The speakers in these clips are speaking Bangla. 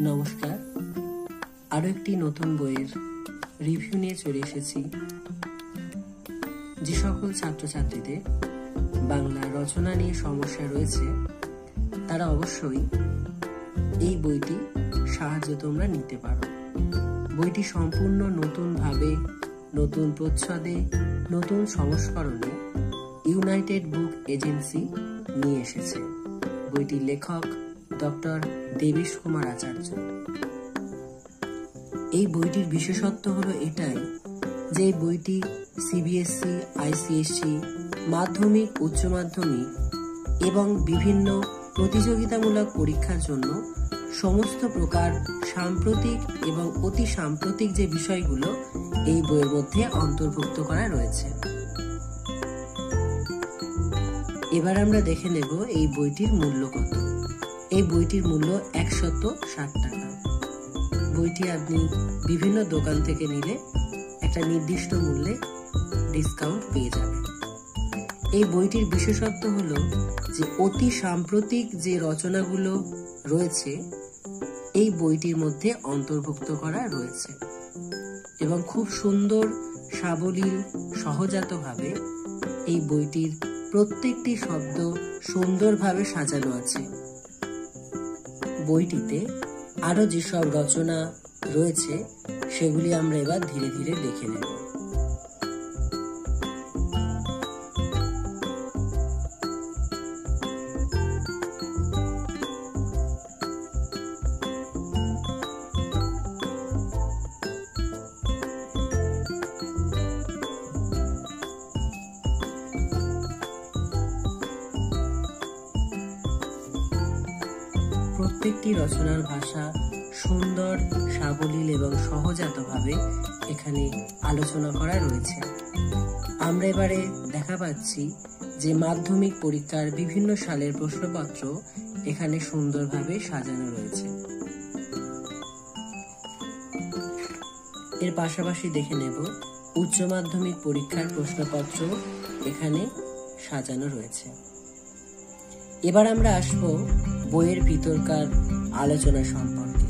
নমস্কার, আরো একটি নতুন বইয়ের রিভিউ নিয়ে চলে এসেছি। যে সকল ছাত্রছাত্রীদের বাংলা রচনা নিয়ে সমস্যা রয়েছে তারা অবশ্যই এই বইটি সাহায্য তোমরা নিতে পারো। বইটি সম্পূর্ণ নতুনভাবে, নতুন প্রচ্ছদে, নতুন সংস্করণে ইউনাইটেড বুক এজেন্সি নিয়ে এসেছে। বইটির লেখক ডক্টর দেবেশ কুমার আচার্য। এই বইটির বিশেষত্ব হলো এটাই যে এই বইটি সিবিএসসি, আইসিএসসি, মাধ্যমিক, উচ্চ মাধ্যমিক এবং বিভিন্ন প্রতিযোগিতামূলক পরীক্ষার জন্য সমস্ত প্রকার সাম্প্রতিক এবং অতি সাম্প্রতিক যে বিষয়গুলো এই বইয়ের মধ্যে অন্তর্ভুক্ত করা রয়েছে। এবার আমরা দেখে নেব এই বইটির মূল্য কত। এই বইটির মূল্য 160 টাকা। বইটি আপনি বিভিন্ন দোকান থেকে নিলে একটা নির্দিষ্ট মূল্যে ডিসকাউন্ট পেয়ে যাবেন। এই বইটির বিশেষত্ব হলো যে অতি সাম্প্রতিক যে রচনাগুলো রয়েছে এই বইটির মধ্যে অন্তর্ভুক্ত করা রয়েছে এবং খুব সুন্দর, সাবলীল, সহজাতভাবে এই বইটির প্রত্যেকটি শব্দ সুন্দরভাবে সাজানো আছে। বইটিতে আরো যেসব রচনা রয়েছে সেগুলি আমরা এবার ধীরে ধীরে দেখে নেব। প্রত্যেকটি রচনার ভাষা সুন্দর, সাবলীল এবং সহজাতভাবে এখানে আলোচনা করা রয়েছে। আমরা এবারে দেখা পাচ্ছি যে মাধ্যমিক পরীক্ষার বিভিন্ন সালের প্রশ্নপত্র এখানে সুন্দরভাবে সাজানো রয়েছে। এর পাশাপাশি দেখে নেব উচ্চ মাধ্যমিক পরীক্ষার প্রশ্নপত্র এখানে সাজানো রয়েছে। এবার আমরা আসব বইয়ের ভিতরকার আলোচনা সম্পর্কে।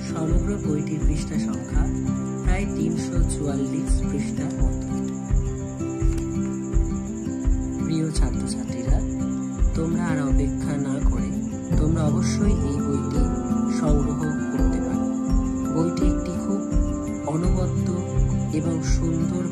সমগ্র বইটির পৃষ্ঠা সংখ্যা প্রায় 344 পৃষ্ঠার মতো। প্রিয় ছাত্রছাত্রীরা, তোমরা আর অপেক্ষা না করে তোমরা অবশ্যই এই বইটি সংগ্রহ করতে পারো। বইটি একটি খুব অনবদ্য এবং সুন্দর